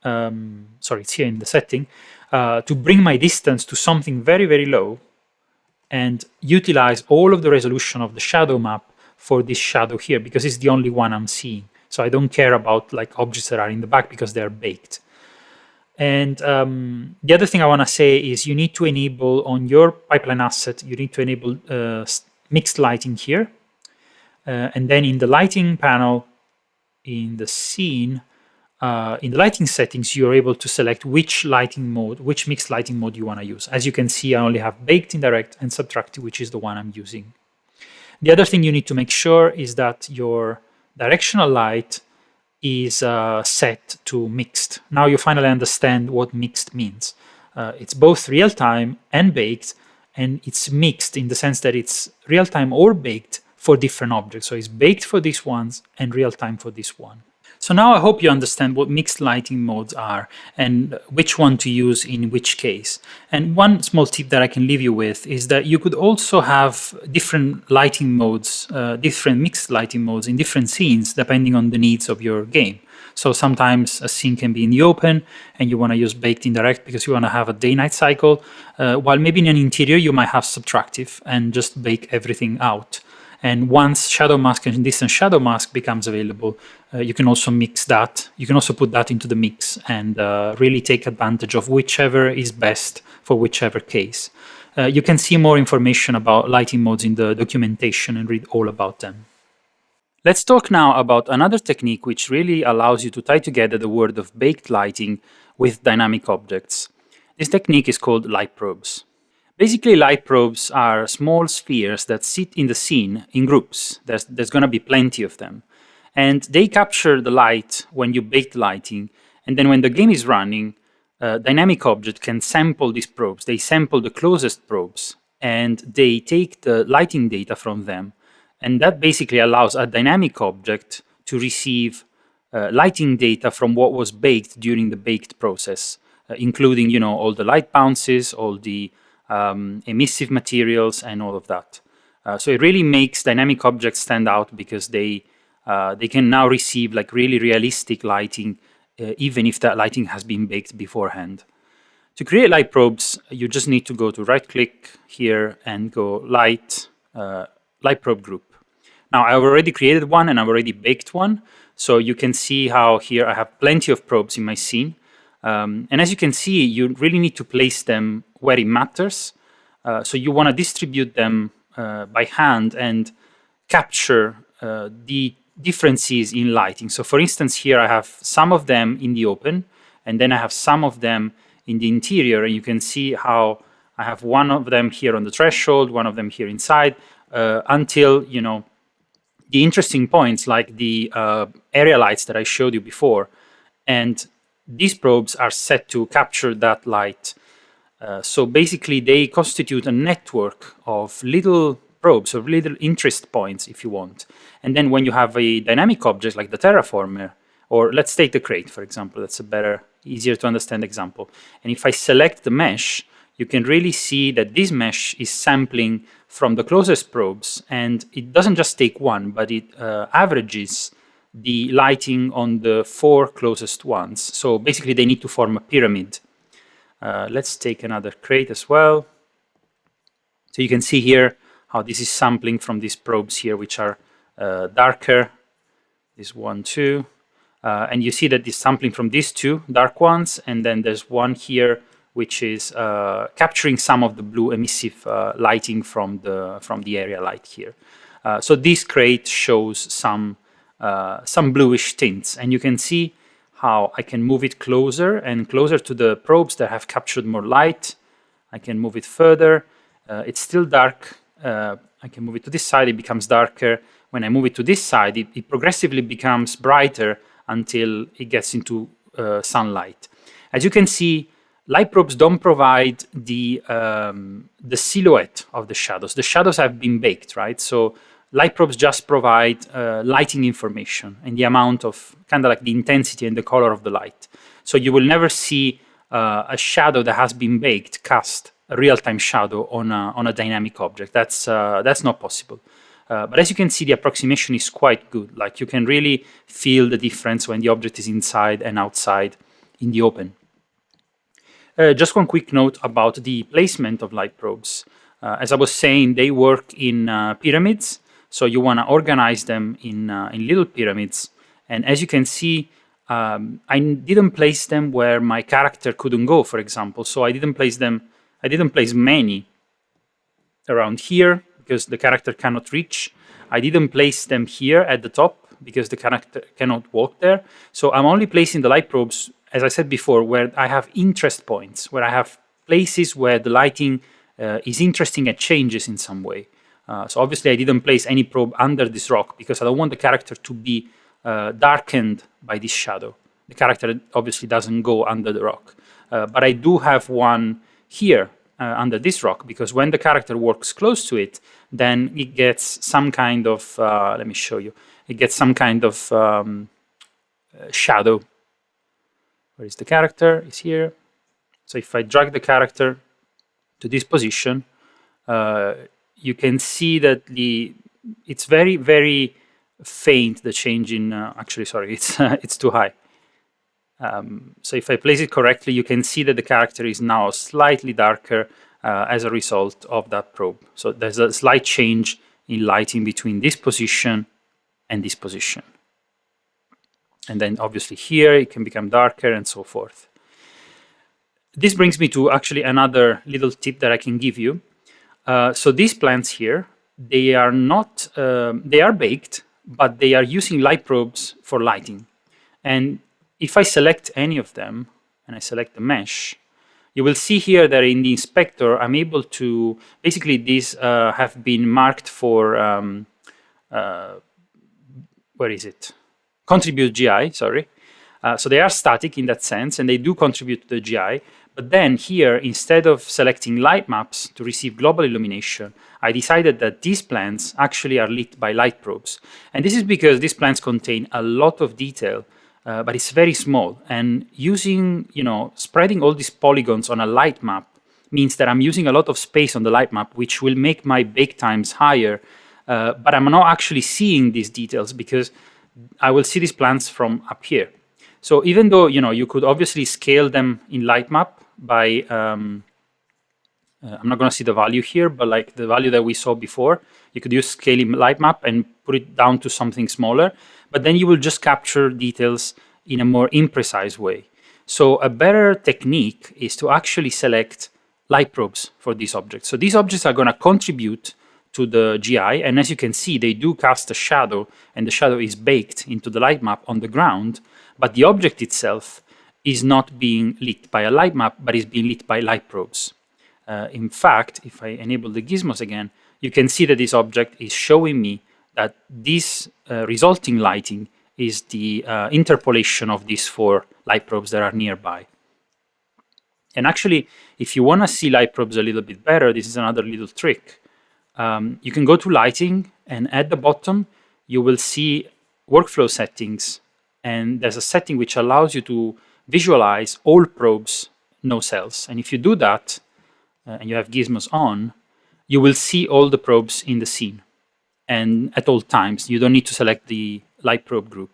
sorry, it's here in the setting, to bring my distance to something very, very low and utilize all of the resolution of the shadow map for this shadow here, because it's the only one I'm seeing. So I don't care about like objects that are in the back because they're baked. And the other thing I want to say is you need to enable on your pipeline asset, you need to enable mixed lighting here. And then in the lighting panel, in the scene, in the lighting settings, you're able to select which lighting mode, which mixed lighting mode you want to use. As you can see, I only have baked, indirect, and subtractive, which is the one I'm using. The other thing you need to make sure is that your directional light is set to mixed. Now you finally understand what mixed means. It's both real-time and baked, and it's mixed in the sense that it's real-time or baked for different objects. So it's baked for these ones and real-time for this one. So now I hope you understand what mixed lighting modes are and which one to use in which case. And one small tip that I can leave you with is that you could also have different lighting modes, different mixed lighting modes in different scenes depending on the needs of your game. So sometimes a scene can be in the open and you want to use baked indirect because you want to have a day-night cycle, while maybe in an interior you might have subtractive and just bake everything out. And once shadow mask and distant shadow mask becomes available, you can also mix that. You can also put that into the mix and really take advantage of whichever is best for whichever case. You can see more information about lighting modes in the documentation and read all about them. Let's talk now about another technique which really allows you to tie together the world of baked lighting with dynamic objects. This technique is called light probes. Basically, light probes are small spheres that sit in the scene in groups. There's going to be plenty of them. And they capture the light when you bake the lighting. And then when the game is running, a dynamic object can sample these probes. They sample the closest probes, and they take the lighting data from them. And that basically allows a dynamic object to receive lighting data from what was baked during the baked process, including, all the light bounces, all the emissive materials and all of that. So it really makes dynamic objects stand out because they can now receive like really realistic lighting, even if that lighting has been baked beforehand. To create light probes, you just need to go to right-click here and go light probe group. Now I've already created one and I've already baked one, so you can see how here I have plenty of probes in my scene. And as you can see, you really need to place them where it matters. So you want to distribute them by hand and capture the differences in lighting. So for instance, here I have some of them in the open, and then I have some of them in the interior. And you can see how I have one of them here on the threshold, one of them here inside, until, the interesting points like the area lights that I showed you before. And these probes are set to capture that light. So basically, they constitute a network of little probes, of little interest points, if you want. And then when you have a dynamic object like the terraformer, Or let's take the crate, for example. That's a better, easier to understand example. And if I select the mesh, you can really see that this mesh is sampling from the closest probes, and it doesn't just take one, but it averages the lighting on the 4 closest ones. So basically they need to form a pyramid. Let's take another crate as well. So you can see here how this is sampling from these probes here, which are darker. This 1, 2. And you see that it's sampling from these 2 dark ones, and then there's one here which is capturing some of the blue emissive lighting from the area light here. So this crate shows some bluish tints, and you can see how I can move it closer and closer to the probes that have captured more light. I can move it further. It's still dark. I can move it to this side, it becomes darker. When I move it to this side, it progressively becomes brighter until it gets into sunlight. As you can see, light probes don't provide the silhouette of the shadows. The shadows have been baked, right? So light probes just provide lighting information and the amount of, kind of like the intensity and the color of the light. So you will never see a shadow that has been baked cast a real-time shadow on a dynamic object. That's not possible. But as you can see, the approximation is quite good. Like, you can really feel the difference when the object is inside and outside in the open. Just one quick note about the placement of light probes. As I was saying, they work in pyramids. So you want to organize them in little pyramids. And as you can see, I didn't place them where my character couldn't go, for example. So I didn't place many around here because the character cannot reach. I didn't place them here at the top because the character cannot walk there. So I'm only placing the light probes, as I said before, where I have interest points, where I have places where the lighting is interesting and changes in some way. So obviously I didn't place any probe under this rock because I don't want the character to be darkened by this shadow. The character obviously doesn't go under the rock. But I do have one here under this rock, because when the character walks close to it, then it gets some kind of, let me show you, it gets some kind of shadow. Where is the character? It's here. So if I drag the character to this position, you can see that it's very, very faint, the change in, actually, sorry, it's too high. So if I place it correctly, you can see that the character is now slightly darker as a result of that probe. So there's a slight change in lighting between this position and this position. And then obviously here it can become darker and so forth. This brings me to actually another little tip that I can give you. So these plants here, they are not, they are baked, but they are using light probes for lighting. And if I select any of them, and I select the mesh, you will see here that in the inspector, I'm able to, basically these have been marked for, where is it? Contribute GI, sorry. So they are static in that sense, and they do contribute to the GI. But then here, instead of selecting light maps to receive global illumination, I decided that these plants actually are lit by light probes. And this is because these plants contain a lot of detail, but it's very small. And using, spreading all these polygons on a light map means that I'm using a lot of space on the light map, which will make my bake times higher. But I'm not actually seeing these details because I will see these plants from up here. So even though, you could obviously scale them in light map by, I'm not going to see the value here, but like the value that we saw before, you could use scaling light map and put it down to something smaller, but then you will just capture details in a more imprecise way. So a better technique is to actually select light probes for these objects. So these objects are going to contribute to the GI, and as you can see, they do cast a shadow, and the shadow is baked into the light map on the ground, but the object itself is not being lit by a light map, but is being lit by light probes. In fact, if I enable the gizmos again, you can see that this object is showing me that this resulting lighting is the interpolation of these 4 light probes that are nearby. And actually, if you want to see light probes a little bit better, this is another little trick. You can go to lighting, and at the bottom, you will see workflow settings and there's a setting which allows you to visualize all probes, no cells. And if you do that, and you have gizmos on, you will see all the probes in the scene. And at all times, you don't need to select the light probe group.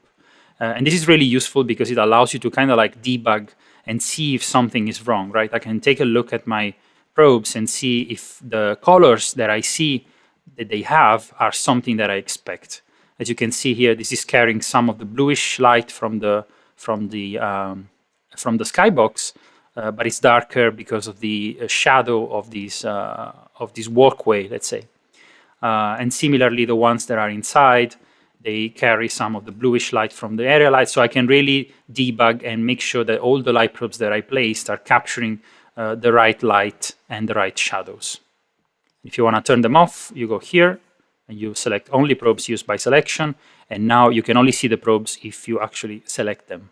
And this is really useful because it allows you to kind of like debug and see if something is wrong, right? I can take a look at my probes and see if the colors that I see that they have are something that I expect. As you can see here, this is carrying some of the bluish light from the skybox, but it's darker because of the shadow of this walkway, let's say. And similarly, the ones that are inside, they carry some of the bluish light from the area light, so I can really debug and make sure that all the light probes that I placed are capturing the right light and the right shadows. If you want to turn them off, you go here, and you select only probes used by selection, and now you can only see the probes if you actually select them.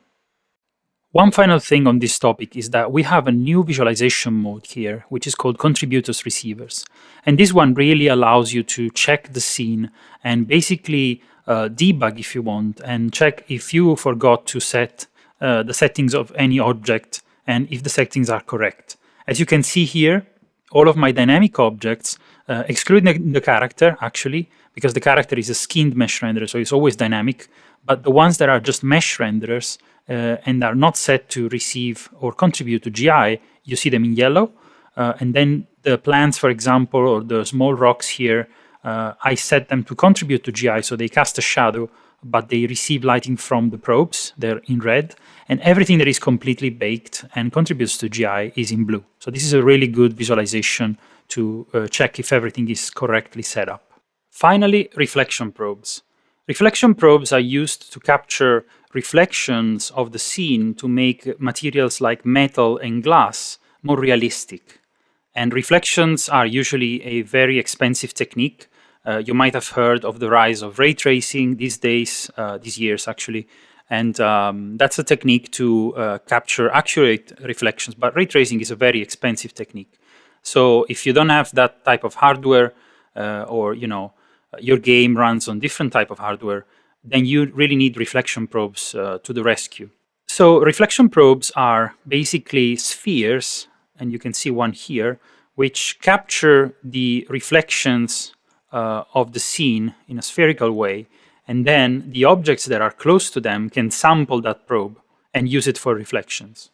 One final thing on this topic is that we have a new visualization mode here, which is called Contributors Receivers. And this one really allows you to check the scene and basically debug if you want, and check if you forgot to set the settings of any object and if the settings are correct. As you can see here, all of my dynamic objects, excluding the character actually, because the character is a skinned mesh renderer, so it's always dynamic, but the ones that are just mesh renderers and are not set to receive or contribute to GI, you see them in yellow. And then the plants, for example, or the small rocks here, I set them to contribute to GI, so they cast a shadow, but they receive lighting from the probes, they're in red. And everything that is completely baked and contributes to GI is in blue. So this is a really good visualization to check if everything is correctly set up. Finally, reflection probes. Reflection probes are used to capture reflections of the scene to make materials like metal and glass more realistic. And reflections are usually a very expensive technique. You might have heard of the rise of ray tracing these days, these years actually. And that's a technique to capture accurate reflections, but ray tracing is a very expensive technique. So if you don't have that type of hardware, or your game runs on different type of hardware, then you really need reflection probes to the rescue. So reflection probes are basically spheres, and you can see one here, which capture the reflections of the scene in a spherical way, and then the objects that are close to them can sample that probe and use it for reflections.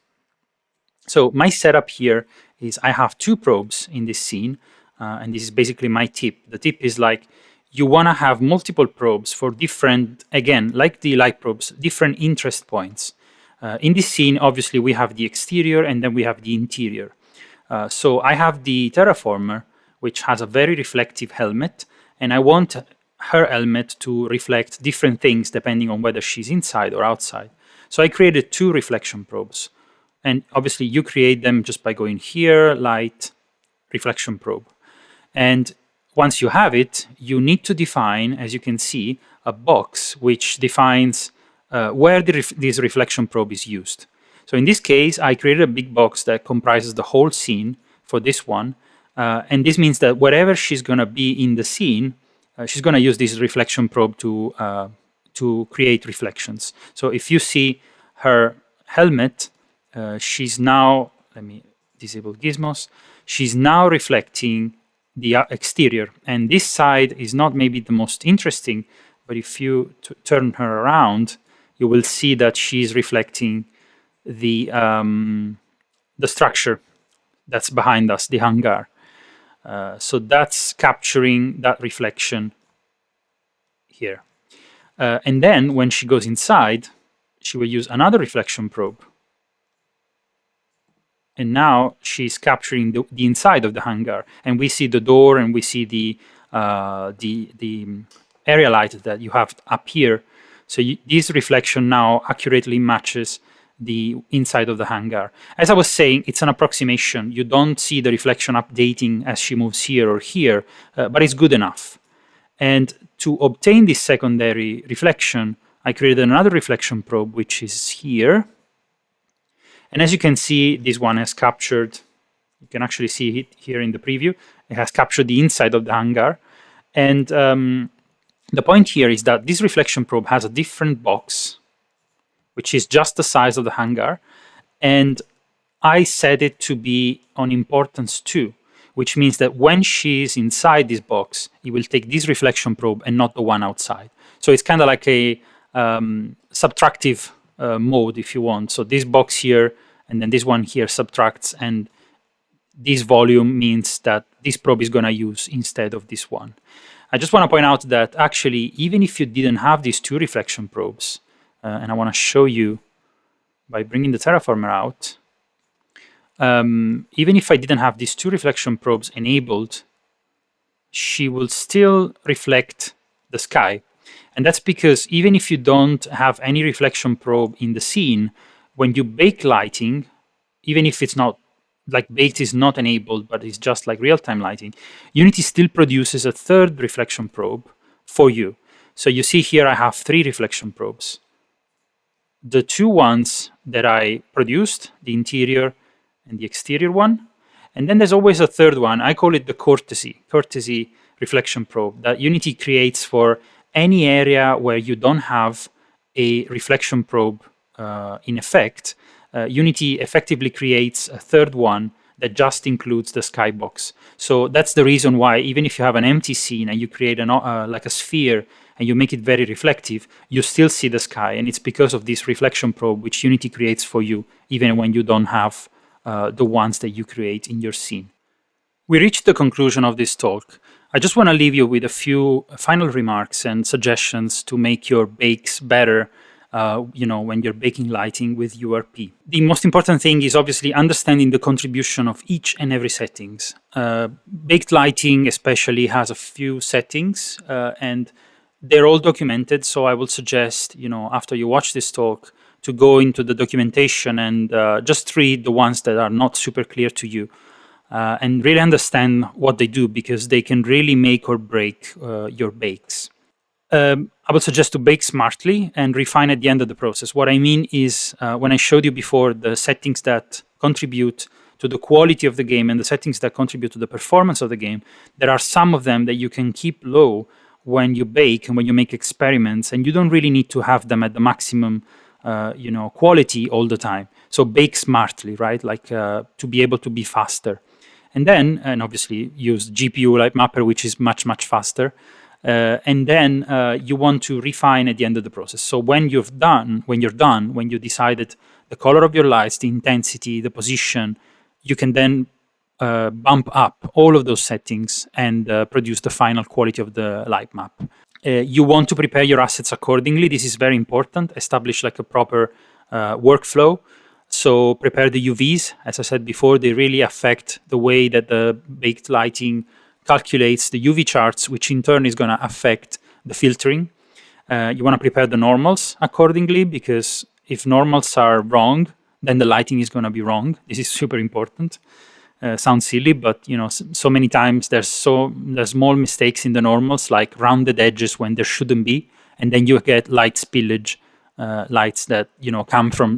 So my setup here is I have two probes in this scene, and this is basically my tip. The tip is like, you want to have multiple probes for different, again, like the light probes, different interest points. In this scene, obviously, we have the exterior and then we have the interior. So I have the terraformer, which has a very reflective helmet, and I want her helmet to reflect different things depending on whether she's inside or outside. So I created two reflection probes. And obviously, you create them just by going here, light, reflection probe. And once you have it, you need to define, as you can see, a box which defines where this reflection probe is used. So in this case, I created a big box that comprises the whole scene for this one. And this means that wherever she's going to be in the scene, she's going to use this reflection probe to create reflections. So if you see her helmet, she's now, let me disable gizmos, she's now reflecting the exterior, and this side is not maybe the most interesting, but if you turn her around, you will see that she's reflecting the structure that's behind us, the hangar. So that's capturing that reflection here. And then when she goes inside, she will use another reflection probe. And now she's capturing the inside of the hangar, and we see the door, and we see the area light that you have up here. So this reflection now accurately matches the inside of the hangar. As I was saying, it's an approximation. You don't see the reflection updating as she moves here or here, but it's good enough. And to obtain this secondary reflection, I created another reflection probe, which is here. And as you can see, this one has captured, you can actually see it here in the preview, it has captured the inside of the hangar. And the point here is that this reflection probe has a different box which is just the size of the hangar. And I set it to be on importance 2, which means that when she's inside this box, it will take this reflection probe and not the one outside. So it's kind of like a subtractive mode, if you want. So this box here, and then this one here subtracts, and this volume means that this probe is going to use instead of this one. I just want to point out that actually, even if you didn't have these 2 reflection probes, and I want to show you by bringing the terraformer out, even if I didn't have these 2 reflection probes enabled, she will still reflect the sky. And that's because even if you don't have any reflection probe in the scene, when you bake lighting, even if it's not, like baked is not enabled, but it's just like real-time lighting, Unity still produces a 3rd reflection probe for you. So you see here I have 3 reflection probes. The 2 ones that I produced, the interior and the exterior one. And then there's always a 3rd one. I call it the courtesy reflection probe that Unity creates for any area where you don't have a reflection probe in effect. Unity effectively creates a 3rd one that just includes the skybox. So that's the reason why even if you have an empty scene and you create like a sphere and you make it very reflective, you still see the sky. And it's because of this reflection probe which Unity creates for you, even when you don't have the ones that you create in your scene. We reached the conclusion of this talk. I just want to leave you with a few final remarks and suggestions to make your bakes better when you're baking lighting with URP. The most important thing is obviously understanding the contribution of each and every settings. Baked lighting especially has a few settings and they're all documented. So I will suggest, after you watch this talk, to go into the documentation and just read the ones that are not super clear to you and really understand what they do, because they can really make or break your bakes. I would suggest to bake smartly and refine at the end of the process. What I mean is when I showed you before the settings that contribute to the quality of the game and the settings that contribute to the performance of the game, there are some of them that you can keep low when you bake and when you make experiments, and you don't really need to have them at the maximum quality all the time. So bake smartly, right? Like to be able to be faster. And obviously use GPU Lightmapper, which is much, much faster. And then you want to refine at the end of the process. So when you're done, when you decided the color of your lights, the intensity, the position, you can then bump up all of those settings and produce the final quality of the light map. You want to prepare your assets accordingly. This is very important. Establish like a proper workflow. So prepare the UVs. As I said before, they really affect the way that the baked lighting calculates the UV charts, which in turn is going to affect the filtering. You want to prepare the normals accordingly, because if normals are wrong, then the lighting is going to be wrong. This is super important. Sounds silly, but so many times there's small mistakes in the normals, like rounded edges when there shouldn't be, and then you get light spillage, lights that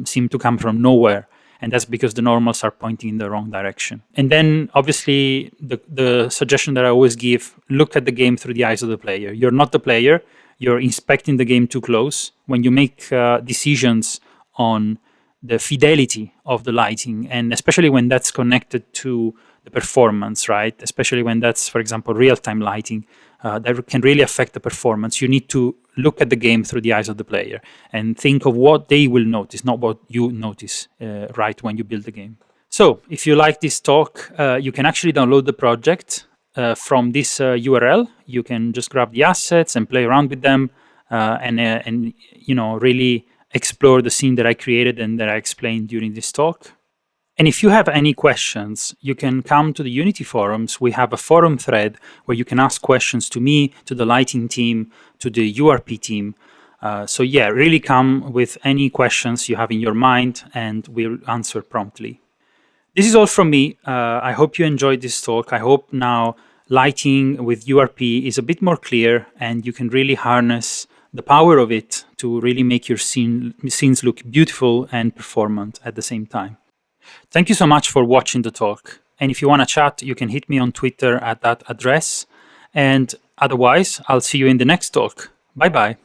seem to come from nowhere, and that's because the normals are pointing in the wrong direction. And then obviously the suggestion that I always give: look at the game through the eyes of the player. You're not the player; you're inspecting the game too close. When you make decisions on the fidelity of the lighting, and especially when that's connected to the performance, right? Especially when that's, for example, real-time lighting, that can really affect the performance. You need to look at the game through the eyes of the player and think of what they will notice, not what you notice right when you build the game. So if you like this talk, you can actually download the project from this URL. You can just grab the assets and play around with them and really explore the scene that I created and that I explained during this talk. And if you have any questions, you can come to the Unity forums. We have a forum thread where you can ask questions to me, to the lighting team, to the URP team. So yeah, really come with any questions you have in your mind, and we'll answer promptly. This is all from me. I hope you enjoyed this talk. I hope now lighting with URP is a bit more clear, and you can really harness the power of it to really make your scenes look beautiful and performant at the same time. Thank you so much for watching the talk. And if you want to chat, you can hit me on Twitter at that address. And otherwise, I'll see you in the next talk. Bye-bye.